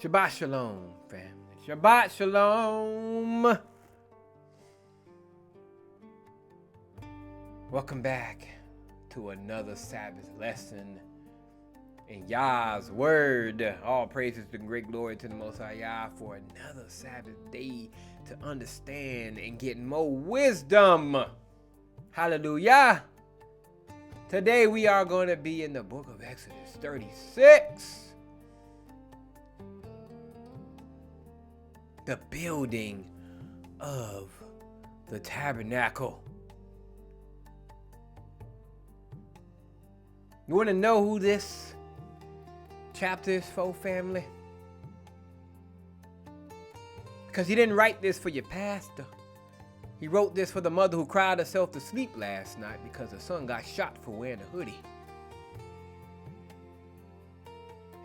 Shabbat Shalom, family. Shabbat Shalom. Welcome back to another Sabbath lesson in Yah's Word. All praises and great glory to the Most High Yah for another Sabbath day to understand and get more wisdom. Hallelujah. Today we are going to be in the book of Exodus 36. The building of the tabernacle. You want to know who this chapter is for, family? Because he didn't write this for your pastor. He wrote this for the mother who cried herself to sleep last night because her son got shot for wearing a hoodie.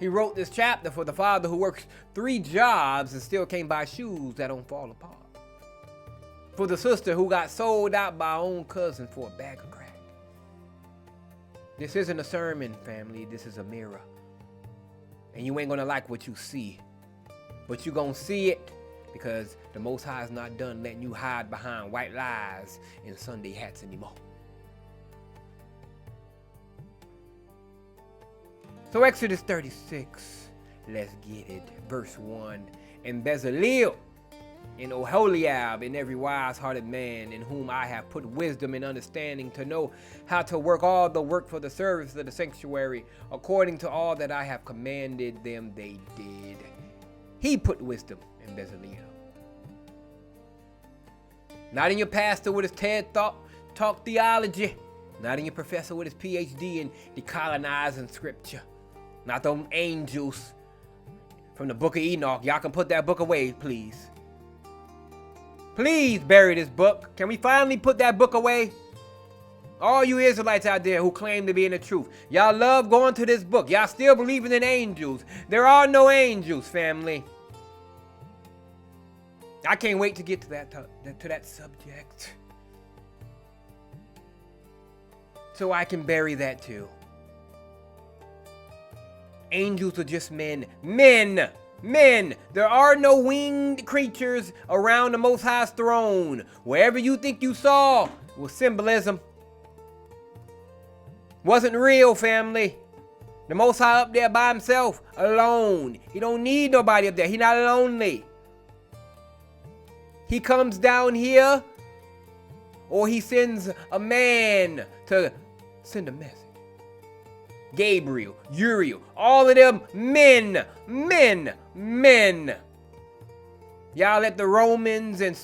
He wrote this chapter for the father who works 3 jobs and still can't buy shoes that don't fall apart. For the sister who got sold out by her own cousin for a bag of crack. This isn't a sermon, family. This is a mirror. And you ain't gonna like what you see. But you gonna see it because the Most High is not done letting you hide behind white lies and Sunday hats anymore. So Exodus 36, let's get it. Verse 1. And Bezalel and Oholiab and every wise-hearted man in whom I have put wisdom and understanding to know how to work all the work for the service of the sanctuary, according to all that I have commanded them, they did. He put wisdom in Bezalel. Not in your pastor with his TED Talk theology. Not in your professor with his PhD in decolonizing scripture. Not them angels from the book of Enoch. Y'all can put that book away, please. Please bury this book. Can we finally put that book away? All you Israelites out there who claim to be in the truth. Y'all love going to this book. Y'all still believing in angels. There are no angels, family. I can't wait to get to that subject. So I can bury that too. Angels are just men. Men! There are no winged creatures around the Most High's throne. Wherever you think you saw was symbolism. Wasn't real, family. The Most High up there by himself, alone. He don't need nobody up there. He not lonely. He comes down here, or he sends a man to send a message. Gabriel, Uriel, all of them men. Y'all let the Romans and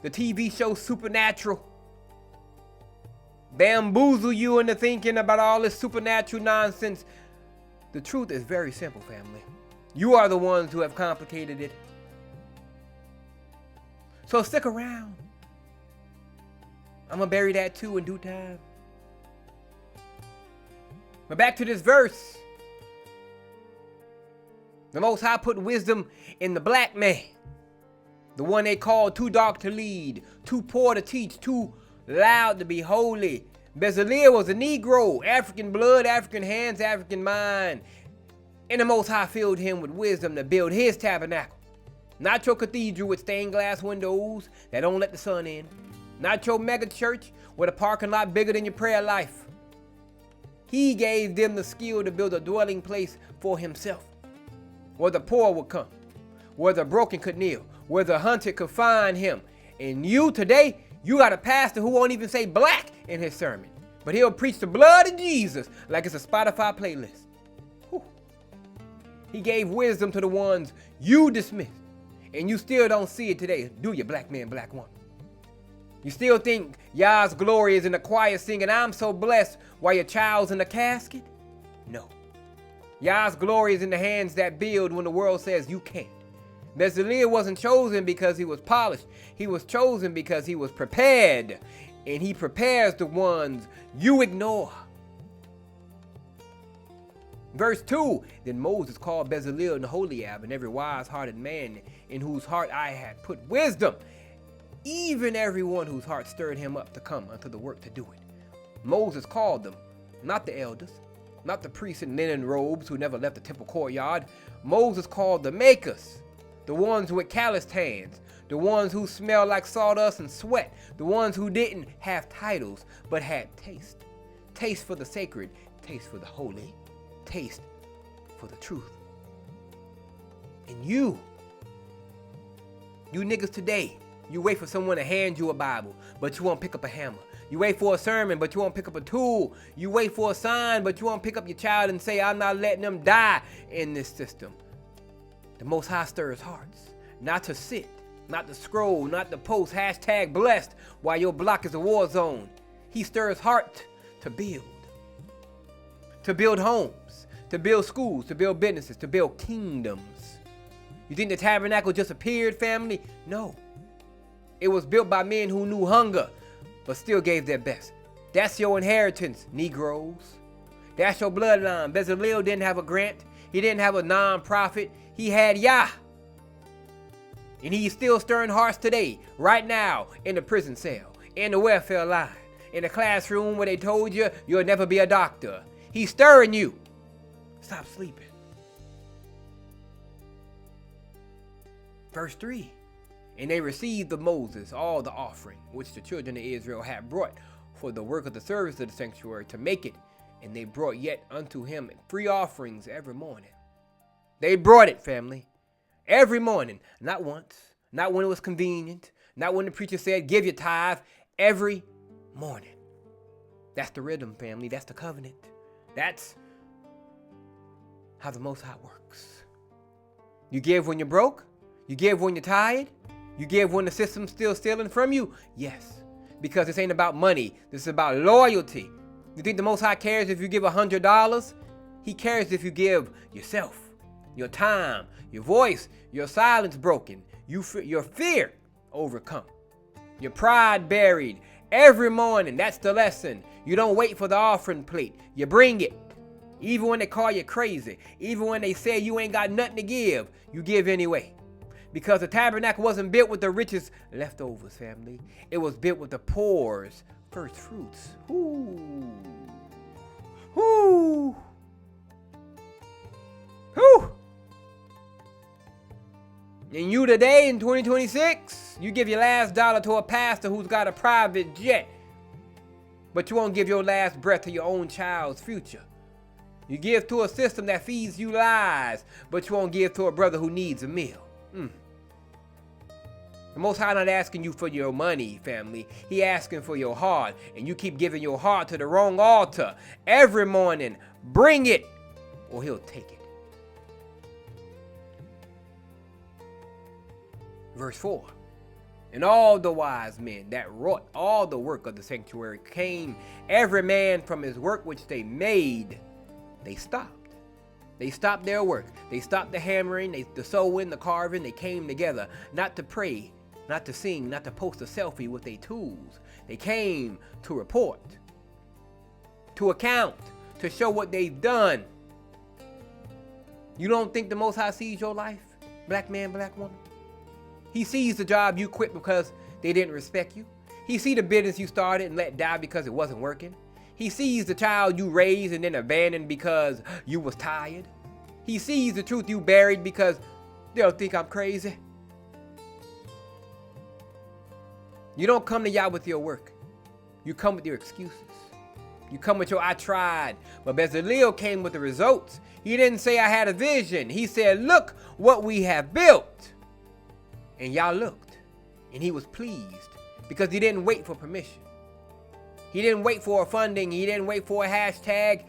the TV show Supernatural bamboozle you into thinking about all this supernatural nonsense. The truth is very simple, family. You are the ones who have complicated it. So stick around. I'm going to bury that too in due time. But back to this verse. The Most High put wisdom in the black man. The one they called too dark to lead, too poor to teach, too loud to be holy. Bezalel was a Negro, African blood, African hands, African mind. And the Most High filled him with wisdom to build his tabernacle. Not your cathedral with stained glass windows that don't let the sun in. Not your mega church with a parking lot bigger than your prayer life. He gave them the skill to build a dwelling place for himself, where the poor would come, where the broken could kneel, where the hunted could find him. And you today, you got a pastor who won't even say black in his sermon, but he'll preach the blood of Jesus like it's a Spotify playlist. Whew. He gave wisdom to the ones you dismissed, and you still don't see it today, do you, black man, black woman? You still think Yah's glory is in the choir singing, I'm so blessed, while your child's in the casket? No. Yah's glory is in the hands that build when the world says you can't. Bezalel wasn't chosen because he was polished. He was chosen because he was prepared. And he prepares the ones you ignore. Verse 2, then Moses called Bezalel and Oholiab and every wise-hearted man in whose heart I had put wisdom, even everyone whose heart stirred him up to come unto the work to do it. Moses called them, not the elders, not the priests in linen robes who never left the temple courtyard. Moses called the makers, the ones with calloused hands, the ones who smelled like sawdust and sweat, the ones who didn't have titles but had taste. Taste for the sacred, taste for the holy, taste for the truth. And you niggas today, you wait for someone to hand you a Bible, but you won't pick up a hammer. You wait for a sermon, but you won't pick up a tool. You wait for a sign, but you won't pick up your child and say, I'm not letting them die in this system. The Most High stirs hearts, not to sit, not to scroll, not to post #blessed while your block is a war zone. He stirs heart to build homes, to build schools, to build businesses, to build kingdoms. You think the tabernacle just appeared, family? No. It was built by men who knew hunger, but still gave their best. That's your inheritance, Negroes. That's your bloodline. Bezalel didn't have a grant. He didn't have a non-profit. He had Yah. And he's still stirring hearts today, right now, in the prison cell, in the welfare line, in the classroom where they told you you'll never be a doctor. He's stirring you. Stop sleeping. Verse 3. And they received of Moses all the offering which the children of Israel had brought for the work of the service of the sanctuary to make it. And they brought yet unto him free offerings every morning. They brought it, family, every morning. Not once, not when it was convenient, not when the preacher said, give your tithe, every morning. That's the rhythm, family. That's the covenant. That's how the Most High works. You give when you're broke. You give when you're tired. You give when the system's still stealing from you. Yes, because this ain't about money. This is about loyalty. You think the Most High cares if you give $100? He cares if you give yourself, your time, your voice, your silence broken, your fear overcome, your pride buried. Every morning, that's the lesson. You don't wait for the offering plate. You bring it. Even when they call you crazy, even when they say you ain't got nothing to give, you give anyway. Because the tabernacle wasn't built with the richest leftovers, family. It was built with the poor's first fruits. Ooh. Ooh. Ooh. And you today in 2026, you give your last dollar to a pastor who's got a private jet, but you won't give your last breath to your own child's future. You give to a system that feeds you lies, but you won't give to a brother who needs a meal. The Most High not asking you for your money, family. He asking for your heart, and you keep giving your heart to the wrong altar. Every morning, bring it, or he'll take it. Verse 4. And all the wise men that wrought all the work of the sanctuary came, every man from his work which they made. They stopped. They stopped their work. They stopped the hammering, the sewing, the carving. They came together, not to pray, not to sing, not to post a selfie with their tools. They came to report, to account, to show what they've done. You don't think the Most High sees your life, black man, black woman? He sees the job you quit because they didn't respect you. He sees the business you started and let die because it wasn't working. He sees the child you raised and then abandoned because you was tired. He sees the truth you buried because they'll think I'm crazy. You don't come to Yah with your work. You come with your excuses. You come with your I tried. But Bezalel came with the results. He didn't say I had a vision. He said, look what we have built. And Yah looked. And he was pleased because he didn't wait for permission. He didn't wait for a funding. He didn't wait for a hashtag.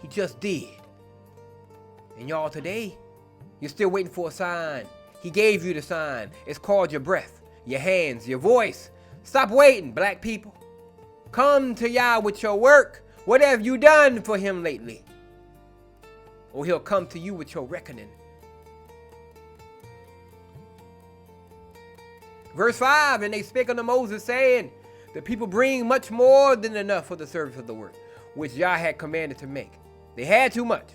He just did. And y'all today, you're still waiting for a sign. He gave you the sign. It's called your breath, your hands, your voice. Stop waiting, black people. Come to Yah with your work. What have you done for him lately? Or he'll come to you with your reckoning. Verse 5, and they spake unto Moses, saying, the people bring much more than enough for the service of the work, which Yah had commanded to make. They had too much.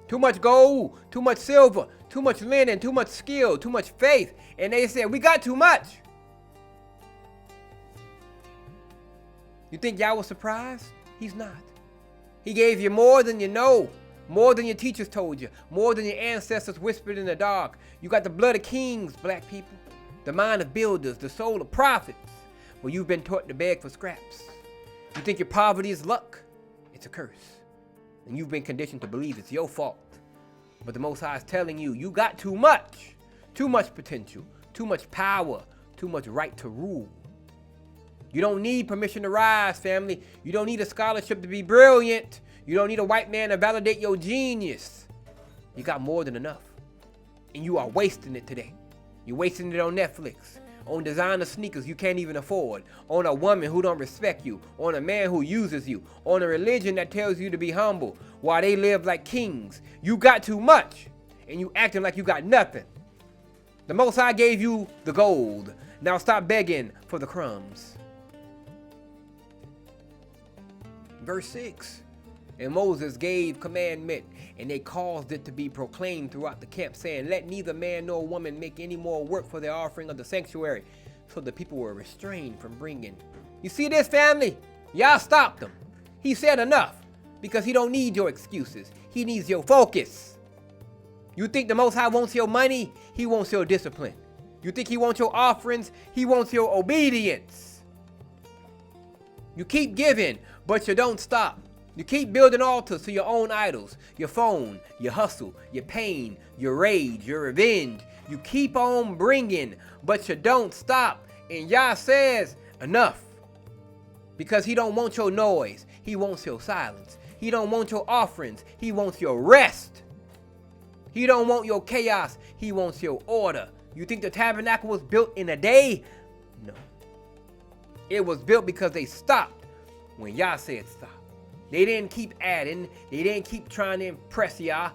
Too much gold, too much silver, too much linen, too much skill, too much faith. And they said, we got too much. You think Yah was surprised? He's not. He gave you more than you know, more than your teachers told you, more than your ancestors whispered in the dark. You got the blood of kings, black people, the mind of builders, the soul of prophets. Well, you've been taught to beg for scraps. You think your poverty is luck? It's a curse. And you've been conditioned to believe it's your fault. But the Most High is telling you, you got too much potential, too much power, too much right to rule. You don't need permission to rise, family. You don't need a scholarship to be brilliant. You don't need a white man to validate your genius. You got more than enough. And you are wasting it today. You're wasting it on Netflix, on designer sneakers you can't even afford, on a woman who don't respect you, on a man who uses you, on a religion that tells you to be humble while they live like kings. You got too much, and you acting like you got nothing. The Most High gave you the gold. Now stop begging for the crumbs. Verse 6. And Moses gave commandment, and they caused it to be proclaimed throughout the camp, saying, let neither man nor woman make any more work for the offering of the sanctuary. So the people were restrained from bringing. You see this, family? Y'all stopped him. He said enough, because he don't need your excuses. He needs your focus. You think the Most High wants your money? He wants your discipline. You think he wants your offerings? He wants your obedience. You keep giving, but you don't stop. You keep building altars to your own idols, your phone, your hustle, your pain, your rage, your revenge. You keep on bringing, but you don't stop. And Yah says, enough. Because he don't want your noise. He wants your silence. He don't want your offerings. He wants your rest. He don't want your chaos. He wants your order. You think the tabernacle was built in a day? No. It was built because they stopped when Yah said stop. They didn't keep adding. They didn't keep trying to impress Yah.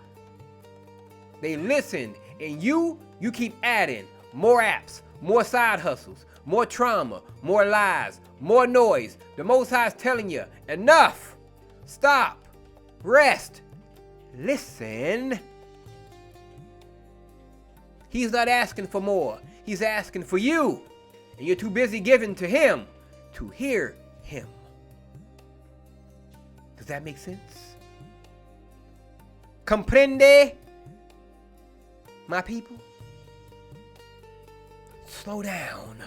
They listened, and you keep adding more apps, more side hustles, more trauma, more lies, more noise. The Most High is telling you, enough. Stop. Rest. Listen. He's not asking for more. He's asking for you. And you're too busy giving to him to hear him. Does that make sense? Comprende, my people? Slow down.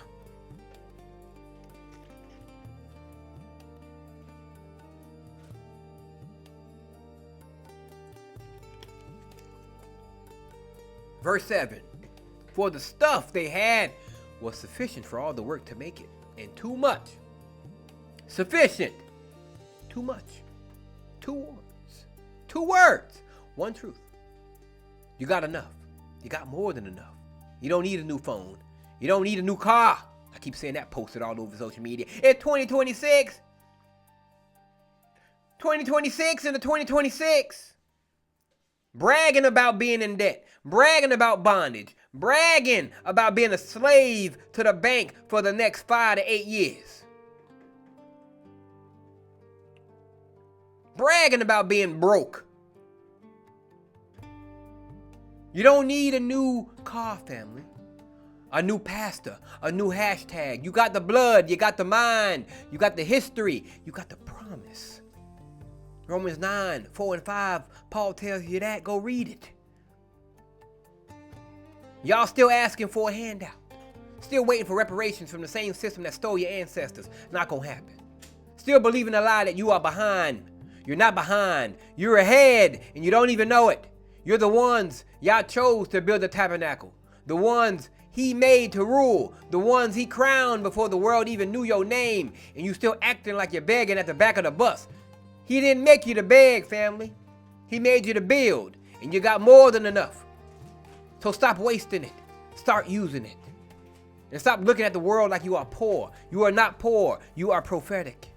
Verse 7. For the stuff they had was sufficient for all the work to make it, and too much. Sufficient. Too much. 2 words. 2 words. 1 truth. You got enough. You got more than enough. You don't need a new phone. You don't need a new car. I keep saying that posted all over social media. It's 2026. 2026 into 2026. Bragging about being in debt. Bragging about bondage. Bragging about being a slave to the bank for the next 5 to 8 years. Bragging about being broke. You don't need a new car, family. A new pastor. A new hashtag. You got the blood. You got the mind. You got the history. You got the promise. Romans 9, 4 and 5. Paul tells you that. Go read it. Y'all still asking for a handout. Still waiting for reparations from the same system that stole your ancestors. Not gonna happen. Still believing a lie that you are behind. You're not behind. You're ahead, and you don't even know it. You're the ones Yah chose to build the tabernacle. The ones he made to rule. The ones he crowned before the world even knew your name. And you still acting like you're begging at the back of the bus. He didn't make you to beg, family. He made you to build. And you got more than enough. So stop wasting it. Start using it. And stop looking at the world like you are poor. You are not poor. You are prophetic.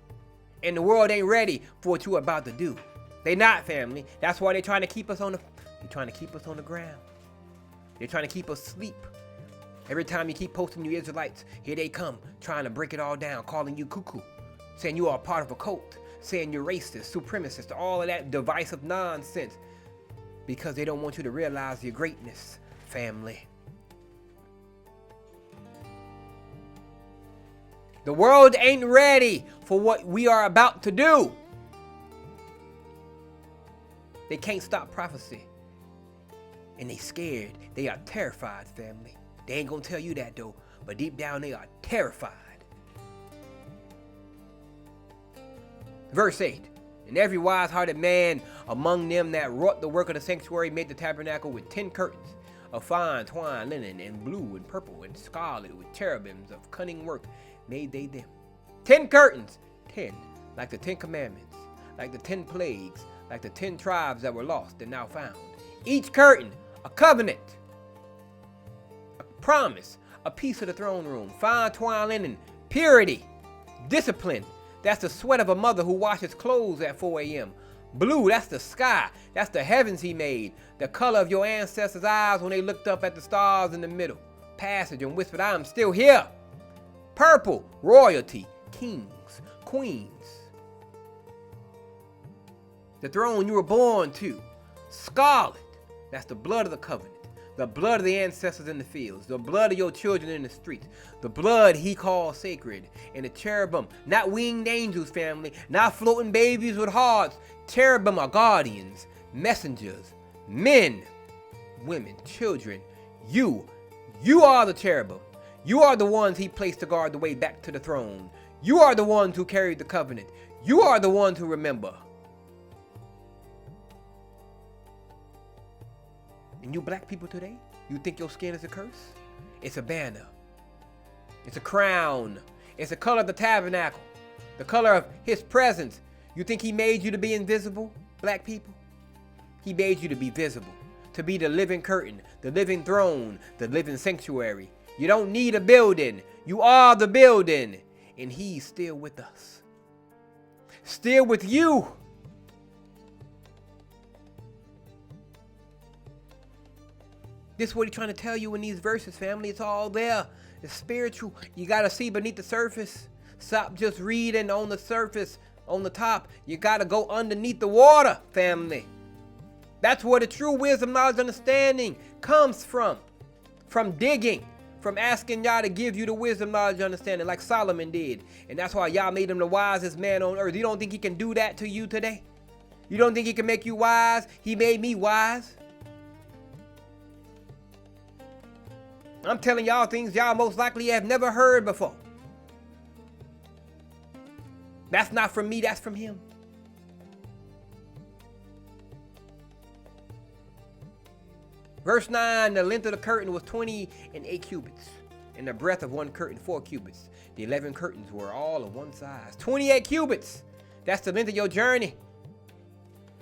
And the world ain't ready for what you're about to do. They not, family. That's why they're trying to keep us on the ground. They're trying to keep us asleep. Every time you keep posting you Israelites, here they come, trying to break it all down, calling you cuckoo, saying you are part of a cult, saying you're racist, supremacist, all of that divisive nonsense, because they don't want you to realize your greatness, family. The world ain't ready for what we are about to do. They can't stop prophecy. And they scared. They are terrified, family. They ain't gonna tell you that though. But deep down they are terrified. Verse 8. And every wise-hearted man among them that wrought the work of the sanctuary made the tabernacle with 10 curtains of fine twine, linen, and blue, and purple, and scarlet, with cherubims of cunning work made they them. 10 curtains. 10, like the 10 commandments, like the 10 plagues, like the 10 tribes that were lost and now found. Each curtain, a covenant, a promise, a piece of the throne room, fine twine linen, purity, discipline. That's the sweat of a mother who washes clothes at 4 a.m. Blue, that's the sky. That's the heavens he made. The color of your ancestors' eyes when they looked up at the stars in the middle passage and whispered, I am still here. Purple, royalty, kings, queens. The throne you were born to. Scarlet, that's the blood of the covenant. The blood of the ancestors in the fields, the blood of your children in the streets, the blood he called sacred. And the cherubim, not winged angels, family, not floating babies with hearts. Cherubim are guardians, messengers, men, women, children. You are the cherubim. You are the ones he placed to guard the way back to the throne. You are the ones who carried the covenant. You are the ones who remember. And you black people today, you think your skin is a curse? It's a banner. It's a crown. It's the color of the tabernacle. The color of his presence. You think he made you to be invisible, black people? He made you to be visible. To be the living curtain, the living throne, the living sanctuary. You don't need a building. You are the building. And he's still with us. Still with you. This is what he's trying to tell you in these verses, family. It's all there. It's spiritual. You got to see beneath the surface. Stop just reading on the surface, on the top. You got to go underneath the water, family. That's where the true wisdom, knowledge, understanding comes from. From digging. From asking Yah to give you the wisdom, knowledge, understanding like Solomon did. And that's why Yah made him the wisest man on earth. You don't think he can do that to you today? You don't think he can make you wise? He made me wise. I'm telling y'all things y'all most likely have never heard before. That's not from me, that's from him. Verse 9, the length of the curtain was 28 cubits, and the breadth of one curtain 4 cubits. The 11 curtains were all of one size. 28 cubits. That's the length of your journey.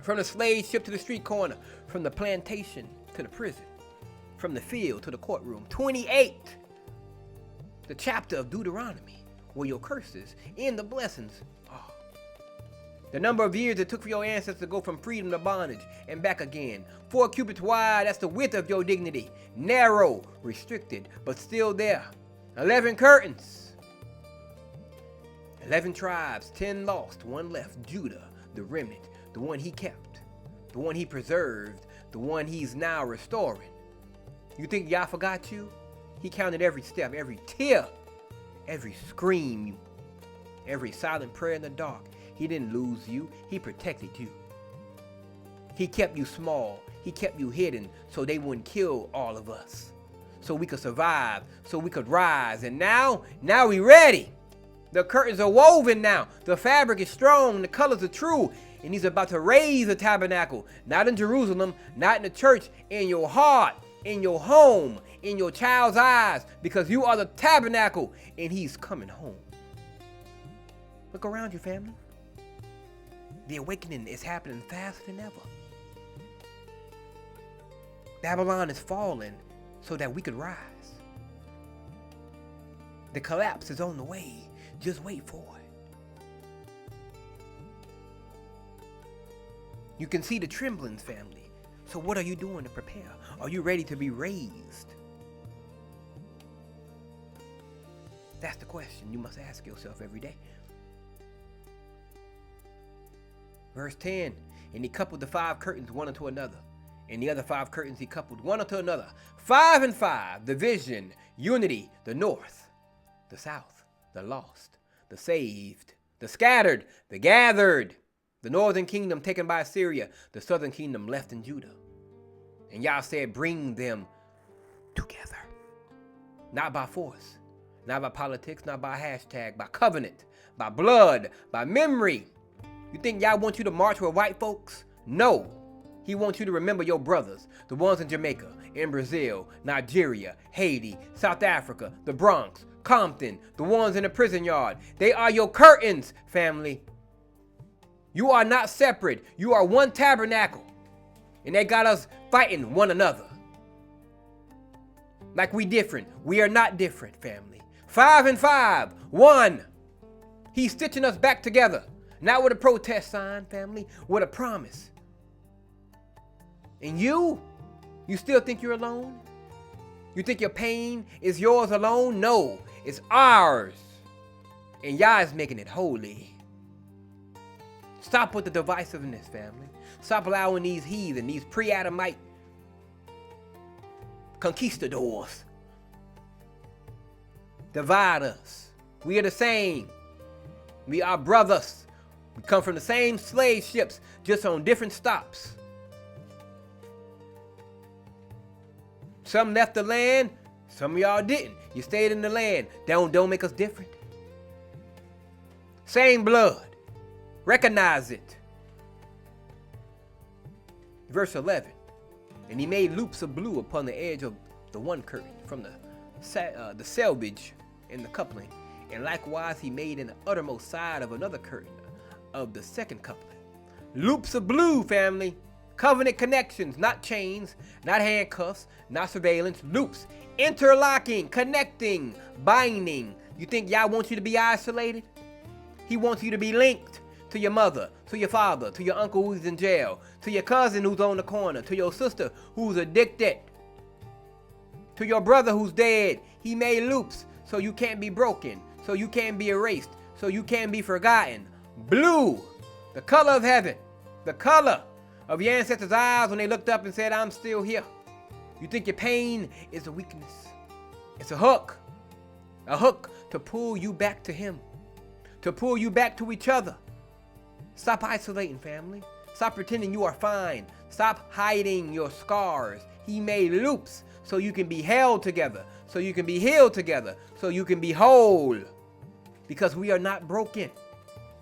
From the slave ship to the street corner, from the plantation to the prison. From the field to the courtroom. 28. The chapter of Deuteronomy, where your curses and the blessings are. The number of years it took for your ancestors to go from freedom to bondage and back again. 4 cubits wide, that's the width of your dignity. Narrow, restricted, but still there. 11 curtains. 11 tribes, 10 lost, 1 left. Judah, the remnant, the one he kept, the one he preserved, the one he's now restoring. You think Yah forgot you? He counted every step, every tear, every scream, every silent prayer in the dark. He didn't lose you. He protected you. He kept you small. He kept you hidden so they wouldn't kill all of us. So we could survive, so we could rise. And now we ready. The curtains are woven now. The fabric is strong. The colors are true. And he's about to raise the tabernacle. Not in Jerusalem, not in the church, in your heart. In your home, in your child's eyes, because you are the tabernacle and he's coming home. Look around you, family. The awakening is happening faster than ever. Babylon is falling so that we could rise. The collapse is on the way. Just wait for it. You can see the tremblings, family. So what are you doing to prepare? Are you ready to be raised? That's the question you must ask yourself every day. Verse 10, and he coupled the 5 curtains one unto another, and the other 5 curtains he coupled one unto another. 5 and 5, the vision, unity, the north, the south, the lost, the saved, the scattered, the gathered, The northern kingdom taken by Assyria, the southern kingdom left in Judah. And Yah said, bring them together. Not by force, not by politics, not by hashtag, by covenant, by blood, by memory. You think Yah wants you to march with white folks? No. He wants you to remember your brothers, the ones in Jamaica, in Brazil, Nigeria, Haiti, South Africa, the Bronx, Compton, the ones in the prison yard. They are your curtains, family. You are not separate. You are one tabernacle. And they got us fighting one another. Like we different. We are not different, family. 5 and 5, 1. He's stitching us back together. Not with a protest sign, family, with a promise. And you still think you're alone? You think your pain is yours alone? No, it's ours. And Yah is making it holy. Stop with the divisiveness, family. Stop allowing these heathen, these pre-Adamite conquistadors divide us. We are the same. We are brothers. We come from the same slave ships, just on different stops. Some left the land, some of y'all didn't. You stayed in the land. Don't make us different. Same blood. Recognize it. Verse 11. And he made loops of blue upon the edge of the one curtain from the selvage in the coupling. And likewise he made in the uttermost side of another curtain of the second coupling. Loops of blue, family. Covenant connections, not chains, not handcuffs, not surveillance. Loops. Interlocking, connecting, binding. You think Yah wants you to be isolated? He wants you to be linked to your mother, to your father, to your uncle who's in jail, to your cousin who's on the corner, to your sister who's addicted, to your brother who's dead. He made loops so you can't be broken, so you can't be erased, so you can't be forgotten. Blue, the color of heaven, the color of your ancestors' eyes when they looked up and said, I'm still here. You think your pain is a weakness. It's a hook to pull you back to him, to pull you back to each other. Stop isolating, family. Stop pretending you are fine. Stop hiding your scars. He made loops so you can be held together, so you can be healed together, so you can be whole. Because we are not broken.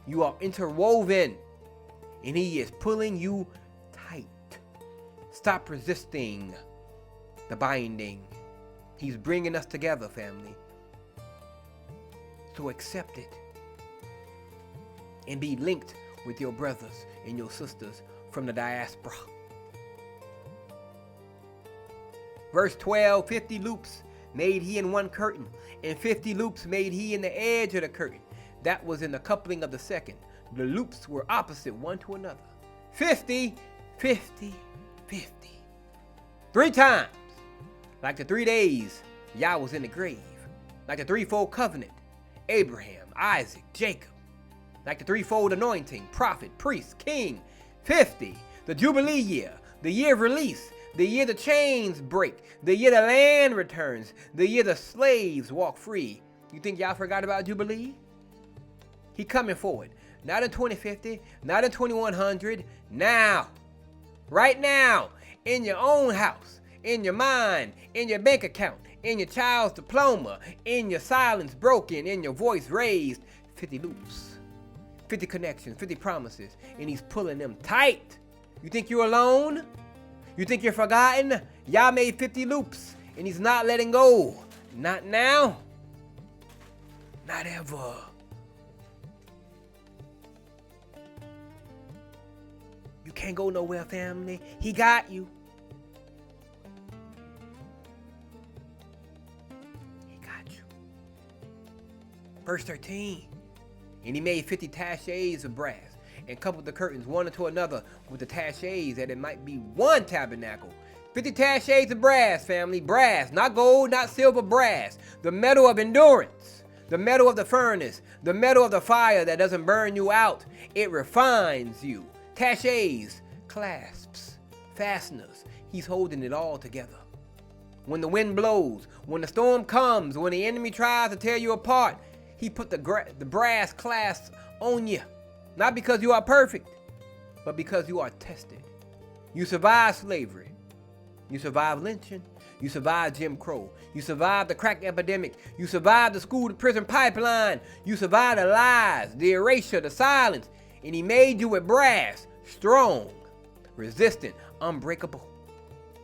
You are interwoven, and he is pulling you tight. Stop resisting the binding. He's bringing us together, family. So accept it and be linked with your brothers and your sisters from the diaspora. Verse 12, 50 loops made he in one curtain, and 50 loops made he in the edge of the curtain. That was in the coupling of the second. The loops were opposite one to another. 50, 50, 50. 3 times. Like the 3 days Yah was in the grave. Like the threefold covenant. Abraham, Isaac, Jacob. Like the threefold anointing, prophet, priest, king. 50, the Jubilee year, the year of release, the year the chains break, the year the land returns, the year the slaves walk free. You think y'all forgot about Jubilee? He coming forward. Not in 2050, not in 2100, now. Right now, in your own house, in your mind, in your bank account, in your child's diploma, in your silence broken, in your voice raised. 50 loops. 50 connections, 50 promises, and he's pulling them tight. You think you're alone? You think you're forgotten? Yah made 50 loops, and he's not letting go. Not now. Not ever. You can't go nowhere, family. He got you. He got you. Verse 13. And he made 50 taches of brass, and coupled the curtains one into another with the taches, that it might be one tabernacle. 50 taches of brass, family. Brass, not gold, not silver, brass. The metal of endurance, the metal of the furnace, the metal of the fire that doesn't burn you out. It refines you. Taches, clasps, fasteners. He's holding it all together. When the wind blows, when the storm comes, when the enemy tries to tear you apart, he put the brass clasps on you. Not because you are perfect, but because you are tested. You survived slavery. You survived lynching. You survived Jim Crow. You survived the crack epidemic. You survived the school to prison pipeline. You survived the lies, the erasure, the silence. And he made you with brass, strong, resistant, unbreakable.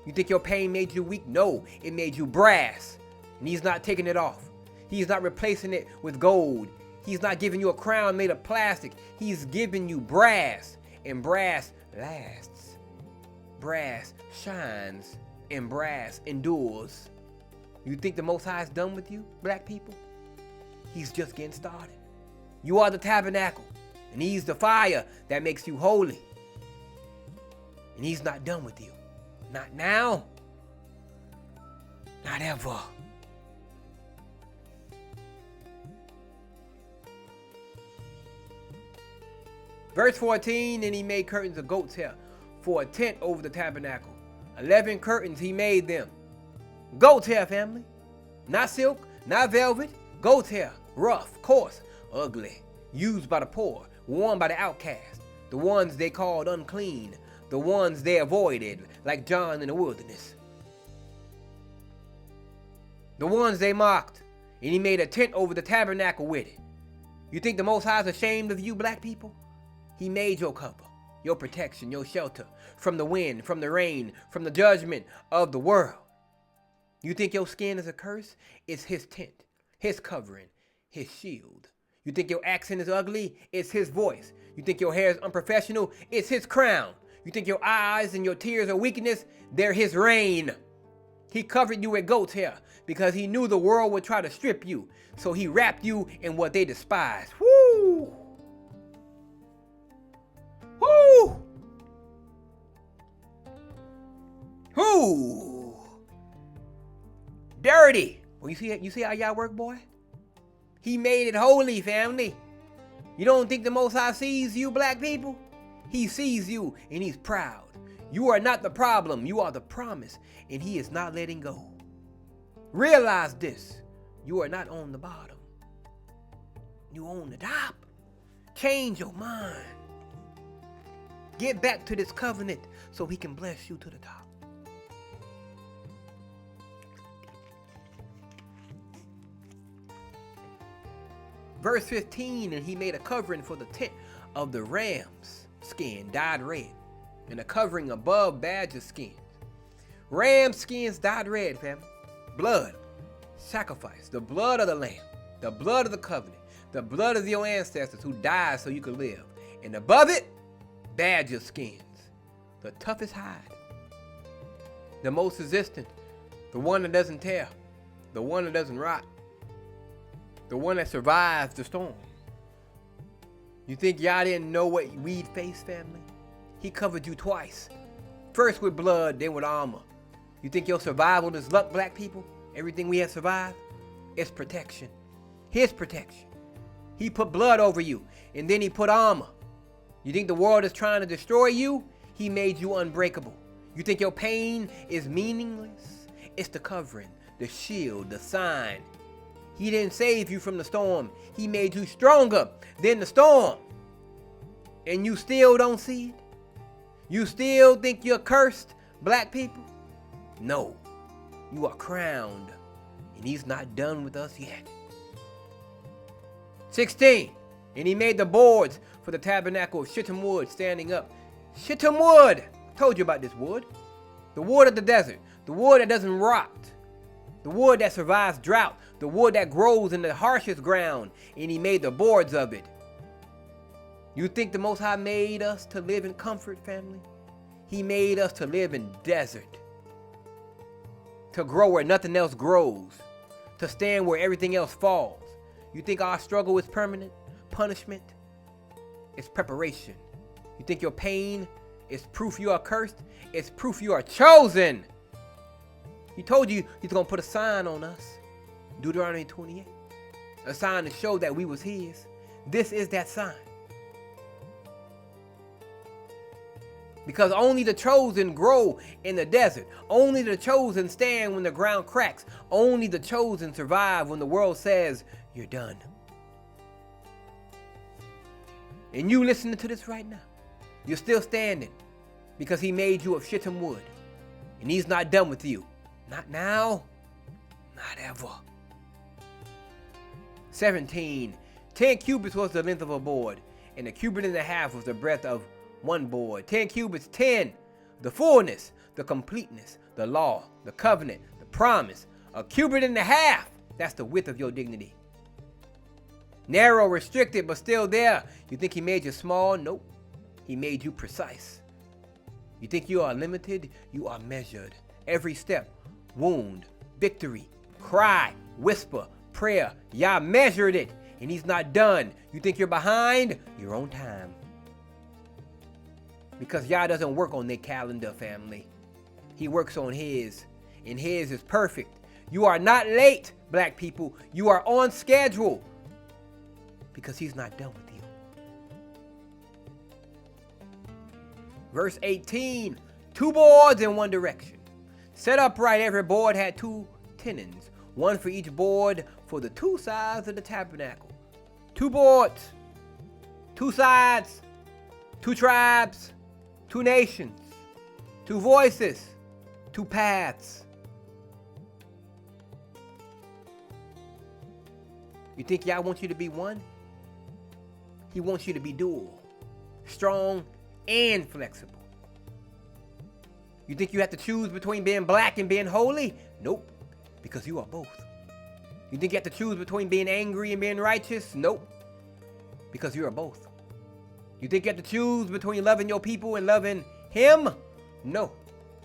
You think your pain made you weak? No, it made you brass. And he's not taking it off. He's not replacing it with gold. He's not giving you a crown made of plastic. He's giving you brass. And brass lasts. Brass shines. And brass endures. You think the Most High is done with you, black people? He's just getting started. You are the tabernacle. And he's the fire that makes you holy. And he's not done with you. Not now. Not ever. Verse 14, and he made curtains of goat's hair for a tent over the tabernacle. 11 curtains he made them. Goat's hair, family. Not silk, not velvet. Goat's hair. Rough, coarse, ugly. Used by the poor, worn by the outcast. The ones they called unclean. The ones they avoided, like John in the wilderness. The ones they mocked. And he made a tent over the tabernacle with it. You think the Most High is ashamed of you, black people? He made your cover, your protection, your shelter from the wind, from the rain, from the judgment of the world. You think your skin is a curse? It's his tent, his covering, his shield. You think your accent is ugly? It's his voice. You think your hair is unprofessional? It's his crown. You think your eyes and your tears are weakness? They're his rain. He covered you with goat's hair because he knew the world would try to strip you. So he wrapped you in what they despised. Woo! Woo! Whoo! Dirty. Well, you see how y'all work, boy? He made it holy, family. You don't think the Most High sees you, black people? He sees you and he's proud. You are not the problem. You are the promise. And he is not letting go. Realize this. You are not on the bottom. You on the top. Change your mind. Get back to this covenant so he can bless you to the top. Verse 15, and he made a covering for the tent of the ram's skin dyed red, and a covering above badger skins. Ram skins dyed red, family. Blood, sacrifice, the blood of the lamb, the blood of the covenant, the blood of your ancestors who died so you could live. And above it, badger skins, the toughest hide, the most resistant, the one that doesn't tear, the one that doesn't rot, the one that survives the storm. You think y'all didn't know what we'd face, family? He covered you twice. First with blood, then with armor. You think your survival is luck, black people? Everything we have survived? It's protection. His protection. He put blood over you, and then he put armor. You think the world is trying to destroy you? He made you unbreakable. You think your pain is meaningless? It's the covering, the shield, the sign. He didn't save you from the storm. He made you stronger than the storm. And you still don't see it? You still think you're cursed, black people? No, you are crowned, and he's not done with us yet. 16, and he made the boards for the tabernacle of shittim wood standing up. Shittim wood! I told you about this wood. The wood of the desert, the wood that doesn't rot, the wood that survives drought, the wood that grows in the harshest ground, and he made the boards of it. You think the Most High made us to live in comfort, family? He made us to live in desert. To grow where nothing else grows. To stand where everything else falls. You think our struggle is permanent? Punishment? It's preparation. You think your pain is proof you are cursed? It's proof you are chosen. He told you he's going to put a sign on us. Deuteronomy 28. A sign to show that we was his. This is that sign. Because only the chosen grow in the desert. Only the chosen stand when the ground cracks. Only the chosen survive when the world says, you're done. And you listening to this right now. You're still standing because he made you of shittim wood. And he's not done with you. Not now, not ever. 17. 10 cubits was the length of a board, and a cubit and a half was the breadth of one board. 10 cubits, 10. The fullness, the completeness, the law, the covenant, the promise. A cubit and a half. That's the width of your dignity. Narrow, restricted, but still there. You think he made you small? Nope. He made you precise. You think you are limited? You are measured. Every step, wound, victory, cry, whisper, prayer. Yah measured it, and he's not done. You think you're behind? Your own time. Because Yah doesn't work on their calendar, family. He works on his, and his is perfect. You are not late, black people. You are on schedule. Because he's not done with you. Verse 18. 2 boards in one direction. Set upright, every board had 2 tenons. One for each board for the 2 sides of the tabernacle. 2 boards. 2 sides. 2 tribes. 2 nations. 2 voices. 2 paths. You think Yah wants you to be one? He wants you to be dual, strong and flexible. You think you have to choose between being black and being holy? Nope, because you are both. You think you have to choose between being angry and being righteous? Nope, because you are both. You think you have to choose between loving your people and loving him? No,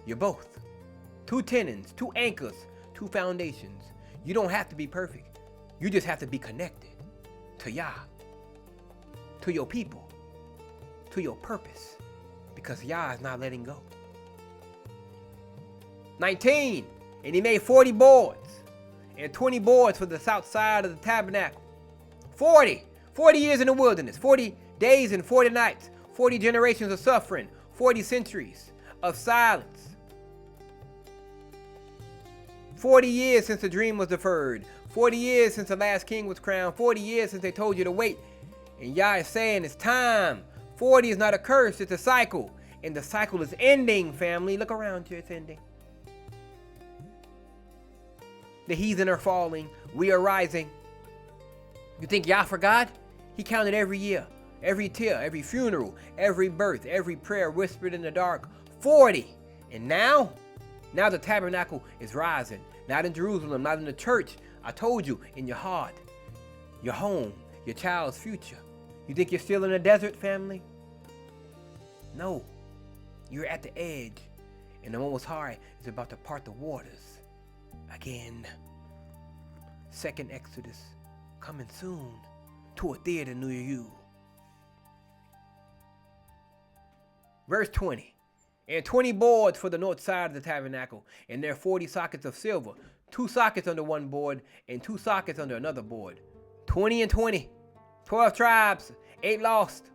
you're both. 2 tenons, 2 anchors, 2 foundations. You don't have to be perfect. You just have to be connected to Yah, to your people, to your purpose, because Yah is not letting go. 19. And he made 40 boards and 20 boards for the south side of the tabernacle. 40 years in the wilderness, 40 days and 40 nights, 40 generations of suffering, 40 centuries of silence. 40 years since the dream was deferred. 40 years since the last king was crowned. 40 years since they told you to wait. And Yah is saying it's time. 40 is not a curse, it's a cycle. And the cycle is ending, family. Look around you, it's ending. The heathen are falling. We are rising. You think Yah forgot? He counted every year, every tear, every funeral, every birth, every prayer whispered in the dark. 40. And now the tabernacle is rising. Not in Jerusalem, not in the church. I told you, in your heart, your home, your child's future. You think you're still in the desert, family? No. You're at the edge, and the Most High is about to part the waters again. 2nd Exodus, coming soon to a theater near you. Verse 20. And 20 boards for the north side of the tabernacle, and there are 40 sockets of silver, 2 sockets under one board, and 2 sockets under another board. 20 and 20. 12 tribes, 8 lost,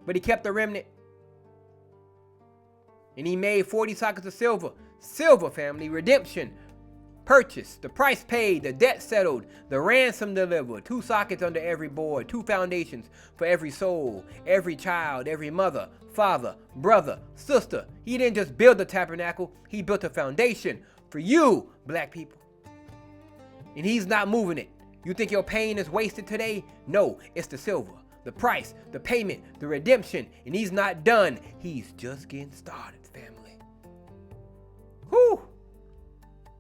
but he kept the remnant. And he made 40 sockets of silver. Silver, family, redemption, purchase, the price paid, the debt settled, the ransom delivered. 2 sockets under every board, 2 foundations for every soul, every child, every mother, father, brother, sister. He didn't just build the tabernacle, he built a foundation for you, black people. And he's not moving it. You think your pain is wasted today? No, it's the silver, the price, the payment, the redemption. And he's not done. He's just getting started, family. Whew.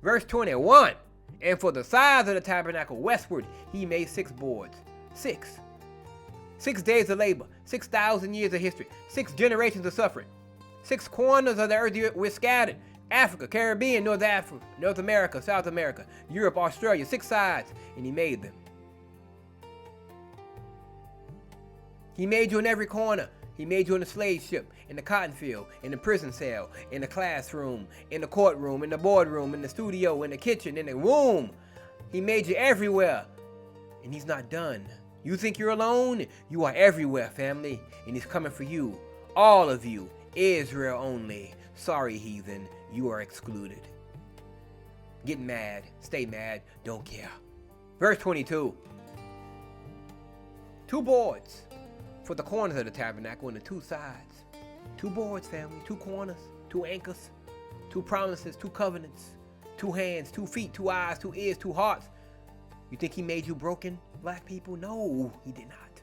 Verse 21. And for the sides of the tabernacle westward, he made 6 boards. 6 days of labor, 6,000 years of history, 6 generations of suffering. 6 corners of the earth were scattered. Africa, Caribbean, North Africa, North America, South America, Europe, Australia, 6 sides, and he made them. He made you in every corner. He made you in the slave ship, in the cotton field, in the prison cell, in the classroom, in the courtroom, in the boardroom, in the studio, in the kitchen, in the womb. He made you everywhere, and he's not done. You think you're alone? You are everywhere, family, and he's coming for you. All of you, Israel only. Sorry, heathen, you are excluded. Get mad, stay mad, don't care. Verse 22. 2 boards for the corners of the tabernacle and the 2 sides. 2 boards, family, 2 corners, 2 anchors, 2 promises, 2 covenants, 2 hands, 2 feet, 2 eyes, 2 ears, 2 hearts. You think he made you broken, black people? No, he did not.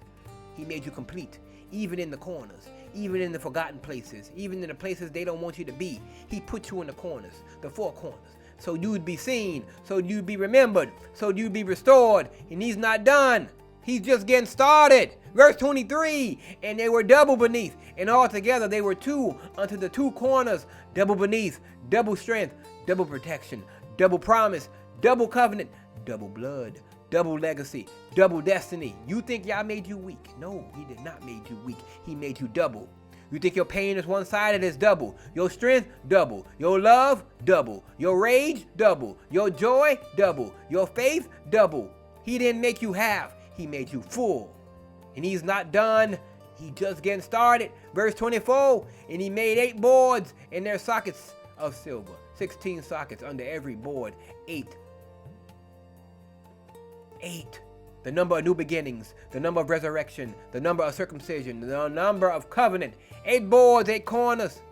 He made you complete, even in the corners, even in the forgotten places, even in the places they don't want you to be. He put you in the corners, the 4 corners, so you'd be seen, so you'd be remembered, so you'd be restored. And he's not done. He's just getting started. Verse 23, and they were double beneath, and altogether they were 2 unto the 2 corners, double beneath, double strength, double protection, double promise, double covenant, double blood, double legacy, double destiny. You think y'all made you weak? No, he did not make you weak. He made you double. You think your pain is one-sided? It's double. Your strength, double. Your love, double. Your rage, double. Your joy, double. Your faith, double. He didn't make you half. He made you full. And he's not done. He just getting started. Verse 24, and he made 8 boards in their sockets of silver. 16 sockets under every board. 8. The number of new beginnings, the number of resurrection, the number of circumcision, the number of covenant. 8 boards, 8 corners,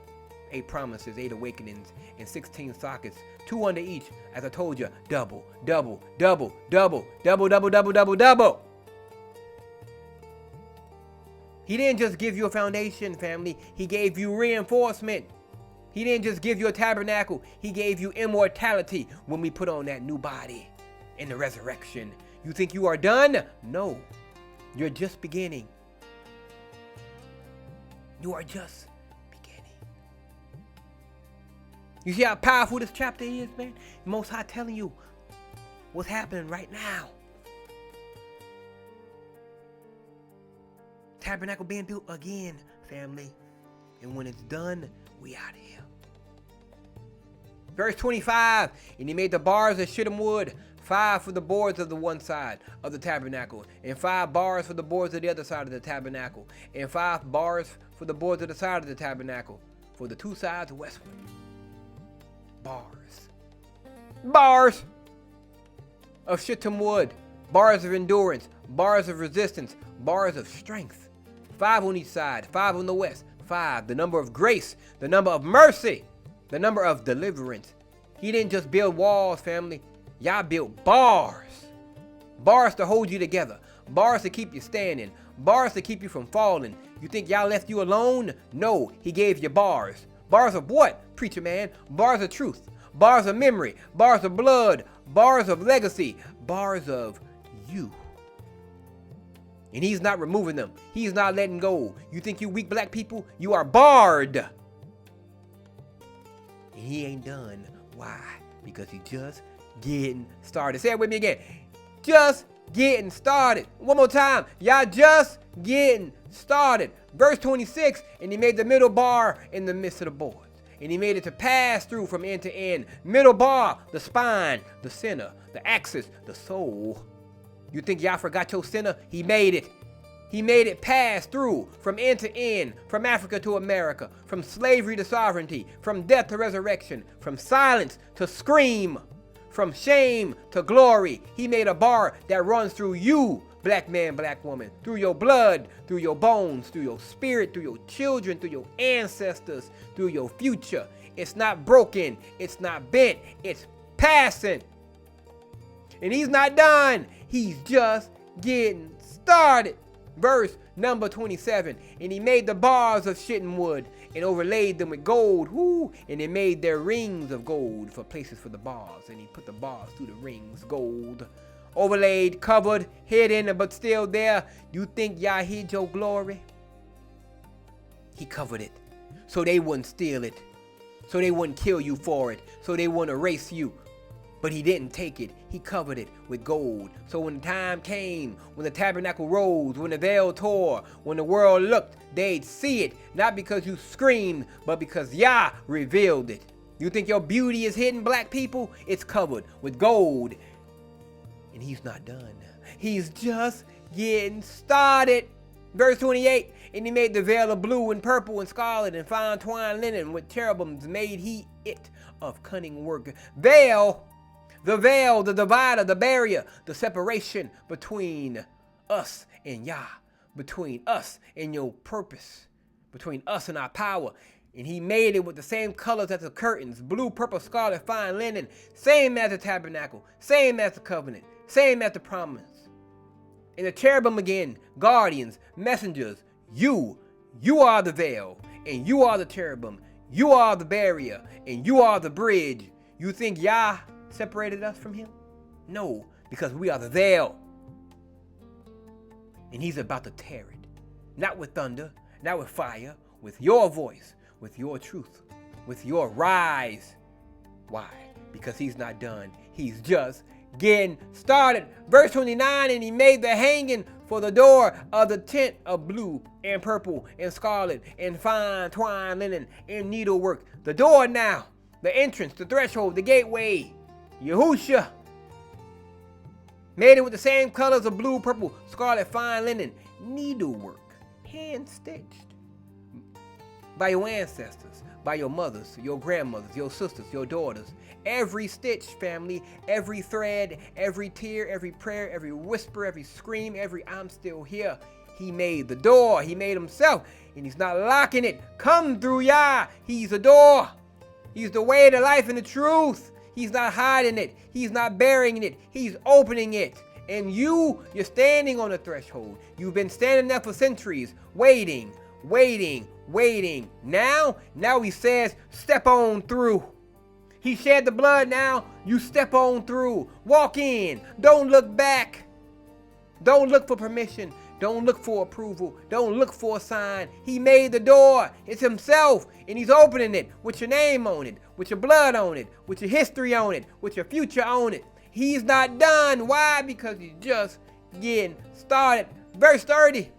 8 promises, 8 awakenings, and 16 sockets, 2 under each. As I told you, double, double, double, double, double, double, double, double, double. He didn't just give you a foundation, family. He gave you reinforcement. He didn't just give you a tabernacle. He gave you immortality when we put on that new body in the resurrection. You think you are done? No. You're just beginning. You are just beginning. You see how powerful this chapter is, man? The Most High telling you what's happening right now. Tabernacle being built again, family. And when it's done, we out here. Verse 25, and he made the bars of shittim wood, 5 for the boards of the one side of the tabernacle, and 5 bars for the boards of the other side of the tabernacle, and 5 bars for the boards of the side of the tabernacle, for the 2 sides westward. Bars of shittim wood, bars of endurance, bars of resistance, bars of strength. 5 on each side, 5 on the west, 5, the number of grace, the number of mercy, the number of deliverance. He didn't just build walls, family. Y'all built bars. Bars to hold you together. Bars to keep you standing. Bars to keep you from falling. You think y'all left you alone? No, he gave you bars. Bars of what, preacher man? Bars of truth. Bars of memory. Bars of blood. Bars of legacy. Bars of you. And he's not removing them. He's not letting go. You think you weak black people? You are barred. And he ain't done. Why? Because he just getting started. Say it with me again. Just getting started. One more time. Y'all just getting started. Verse 26, and he made the middle bar in the midst of the boards. And he made it to pass through from end to end. Middle bar, the spine, the center, the axis, the soul. You think y'all forgot your center? He made it. He made it pass through from end to end, from Africa to America, from slavery to sovereignty, from death to resurrection, from silence to scream, from shame to glory. He made a bar that runs through you, black man, black woman, through your blood, through your bones, through your spirit, through your children, through your ancestors, through your future. It's not broken. It's not bent. It's passing. And he's not done. He's just getting started. Verse number 27. And he made the bars of shittim wood and overlaid them with gold. Whoo! And he made their rings of gold for places for the bars. And he put the bars through the rings, gold. Overlaid, covered, hidden, but still there. You think y'all hid your glory? He covered it so they wouldn't steal it. So they wouldn't kill you for it. So they wouldn't erase you. But he didn't take it. He covered it with gold. So when the time came, when the tabernacle rose, when the veil tore, when the world looked, they'd see it. Not because you screamed, but because Yah revealed it. You think your beauty is hidden, black people? It's covered with gold. And he's not done. He's just getting started. Verse 28. And he made the veil of blue and purple and scarlet and fine twined linen. With cherubims made he it of cunning work. Veil. The veil, the divider, the barrier, the separation between us and Yah, between us and your purpose, between us and our power. And he made it with the same colors as the curtains, blue, purple, scarlet, fine linen, same as the tabernacle, same as the covenant, same as the promise. And the cherubim again, guardians, messengers, you are the veil, and you are the cherubim, you are the barrier, and you are the bridge. You think Yah separated us from him? No, because we are the veil. And he's about to tear it. Not with thunder, not with fire, with your voice, with your truth, with your rise. Why? Because he's not done. He's just getting started. Verse 29, and he made the hanging for the door of the tent of blue and purple and scarlet and fine twine linen and needlework. The door now, the entrance, the threshold, the gateway, Yahusha, made it with the same colors of blue, purple, scarlet, fine linen, needlework, hand-stitched by your ancestors, by your mothers, your grandmothers, your sisters, your daughters. Every stitch, family, every thread, every tear, every prayer, every whisper, every scream, every I'm still here. He made the door. He made himself, and he's not locking it. Come through Yah. He's the door. He's the way, the life, and the truth. He's not hiding it. He's not burying it. He's opening it. And you're standing on the threshold. You've been standing there for centuries, waiting. Now he says, step on through. He shed the blood, now you step on through. Walk in. Don't look back. Don't look for permission. Don't look for approval. Don't look for a sign. He made the door. It's himself. And he's opening it with your name on it, with your blood on it, with your history on it, with your future on it. He's not done. Why? Because he's just getting started. Verse 30.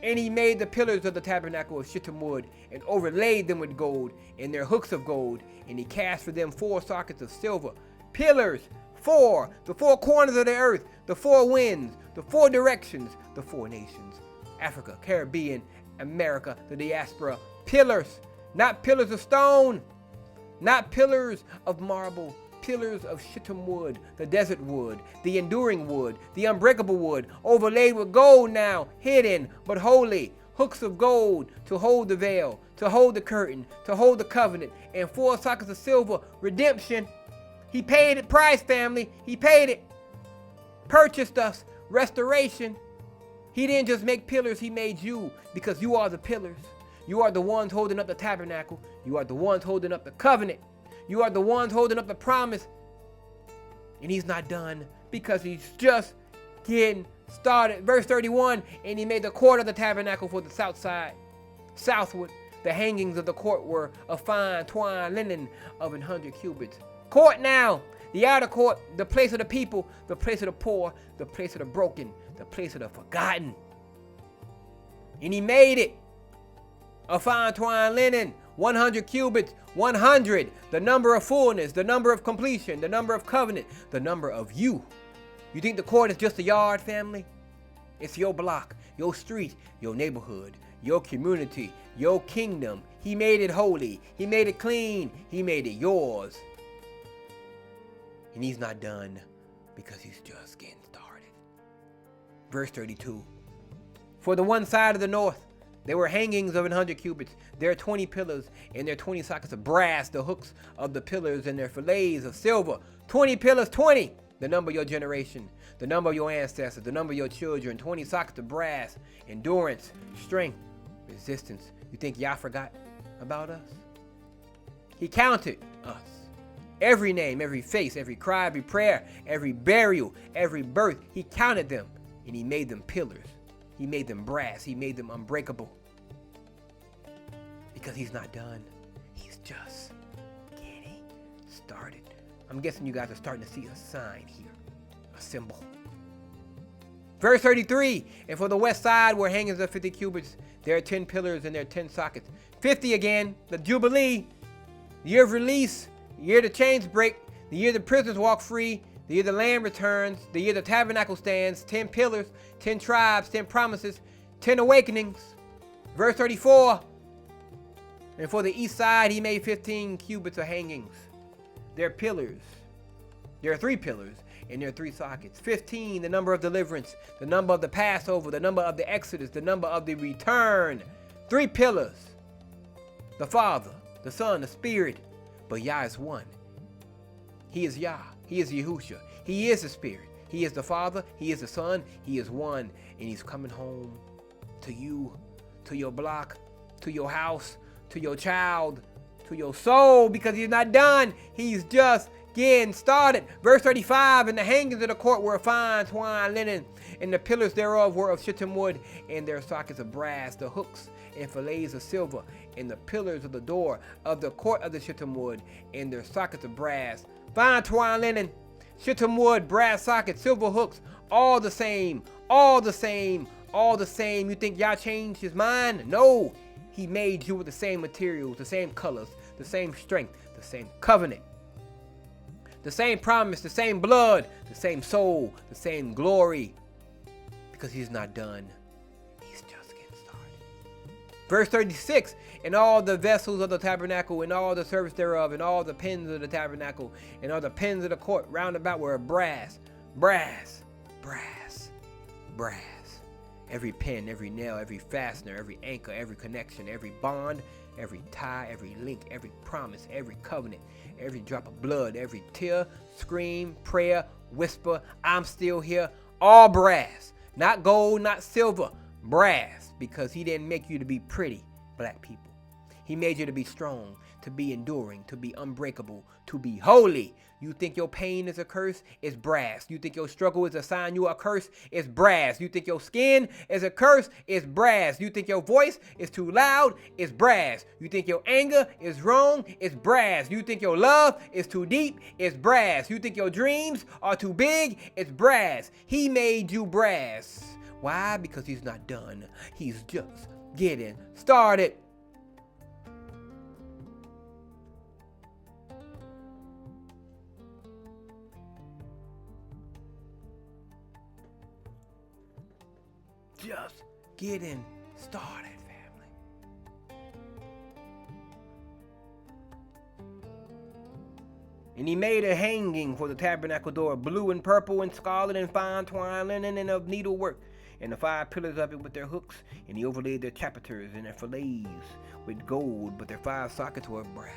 And he made the pillars of the tabernacle of shittim wood and overlaid them with gold and their hooks of gold. And he cast for them 4 sockets of silver. Pillars, 4, the 4 corners of the earth, the 4 winds, the 4 directions, the 4 nations. Africa, Caribbean, America, the diaspora. Pillars, not pillars of stone, not pillars of marble. Pillars of shittim wood, the desert wood, the enduring wood, the unbreakable wood, overlaid with gold now, hidden but holy. Hooks of gold to hold the veil, to hold the curtain, to hold the covenant, and 4 sockets of silver, redemption. He paid it, price, family. He paid it. Purchased us, restoration. He didn't just make pillars, he made you, because you are the pillars. You are the ones holding up the tabernacle. You are the ones holding up the covenant. You are the ones holding up the promise. And he's not done because he's just getting started. Verse 31, and he made the court of the tabernacle for the south side. Southward, the hangings of the court were of fine twine linen of 100 cubits. Court now, the outer court, the place of the people, the place of the poor, the place of the broken, the place of the forgotten. And he made it of fine twine linen, 100 cubits, 100, the number of fullness, the number of completion, the number of covenant, the number of you. You think the court is just a yard, family? It's your block, your street, your neighborhood, your community, your kingdom. He made it holy. He made it clean. He made it yours. And he's not done because he's just getting started. Verse 32. For the one side of the north, there were hangings of 100 cubits. There are 20 pillars and there are 20 sockets of brass, the hooks of the pillars and their fillets of silver. 20 pillars, 20. The number of your generation, the number of your ancestors, the number of your children. 20 sockets of brass, endurance, strength, resistance. You think Yah forgot about us? He counted us. Every name, every face, every cry, every prayer, every burial, every birth. He counted them and he made them pillars. He made them brass. He made them unbreakable. Because he's not done. He's just getting started. I'm guessing you guys are starting to see a sign here. A symbol. Verse 33. And for the west side were hangings of 50 cubits. There are 10 pillars and there are 10 sockets. 50 again. The Jubilee. The year of release. The year the chains break. The year the prisoners walk free. The year the Lamb returns, the year the tabernacle stands, 10 pillars, 10 tribes, 10 promises, 10 awakenings. Verse 34, and for the east side he made 15 cubits of hangings. There are pillars. There are 3 pillars, and there are 3 sockets. 15, the number of deliverance, the number of the Passover, the number of the Exodus, the number of the return. Three pillars. The Father, the Son, the Spirit. But Yah is one. He is Yah. He is Yahusha. He is the Spirit. He is the Father. He is the Son. He is one. And he's coming home to you, to your block, to your house, to your child, to your soul, because he's not done. He's just getting started. Verse 35, and the hangings of the court were of fine twine linen, and the pillars thereof were of shittim wood, and their sockets of brass, the hooks and fillets of silver, and the pillars of the door of the court of the shittim wood, and their sockets of brass, fine twine linen, shittim wood, brass sockets, silver hooks, all the same, all the same, all the same. You think Yah changed his mind? No. He made you with the same materials, the same colors, the same strength, the same covenant, the same promise, the same blood, the same soul, the same glory. Because he's not done. He's just getting started. Verse 36, and all the vessels of the tabernacle, and all the service thereof, and all the pins of the tabernacle, and all the pins of the court round about were of brass, brass, brass, brass. Every pin, every nail, every fastener, every anchor, every connection, every bond, every tie, every link, every promise, every covenant, every drop of blood, every tear, scream, prayer, whisper, I'm still here, all brass. Not gold, not silver, brass. Because he didn't make you to be pretty, black people. He made you to be strong, to be enduring, to be unbreakable, to be holy. You think your pain is a curse? It's brass. You think your struggle is a sign you are cursed? It's brass. You think your skin is a curse? It's brass. You think your voice is too loud? It's brass. You think your anger is wrong? It's brass. You think your love is too deep? It's brass. You think your dreams are too big? It's brass. He made you brass. Why? Because he's not done. He's just getting started. Just getting started, family. And he made a hanging for the tabernacle door, blue and purple and scarlet and fine twine linen and of needlework, and the 5 pillars of it with their hooks, and he overlaid their chapiters and their fillets with gold, but their 5 sockets were of brass.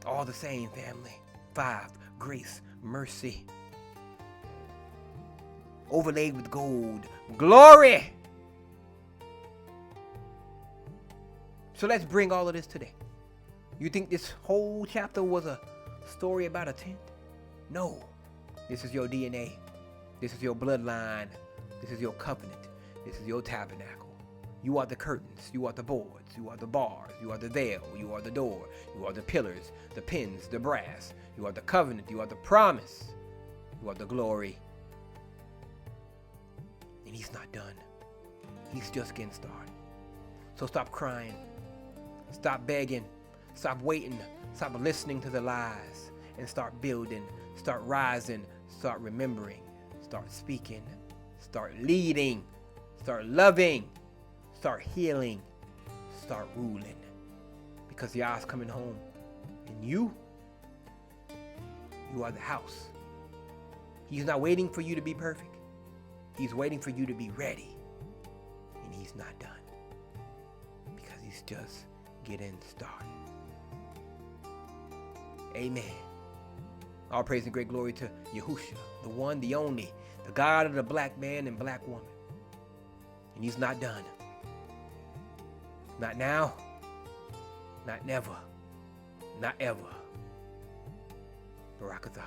All the same, family. 5, grace, mercy, overlaid with gold, glory. So let's bring all of this today. You think this whole chapter was a story about a tent? No. This is your DNA. This is your bloodline. This is your covenant. This is your tabernacle. You are the curtains. You are the boards. You are the bars. You are the veil. You are the door. You are the pillars, the pins, the brass. You are the covenant. You are the promise. You are the glory. And he's not done. He's just getting started. So stop crying. Stop begging. Stop waiting. Stop listening to the lies. And start building. Start rising. Start remembering. Start speaking. Start leading. Start loving. Start healing. Start ruling. Because Yah's coming home. And you are the house. He's not waiting for you to be perfect. He's waiting for you to be ready. And he's not done. Because he's just getting started. Amen. All praise and great glory to Yahusha, the one, the only, the God of the black man and black woman. And he's not done. Not now. Not never. Not ever. Barakatah.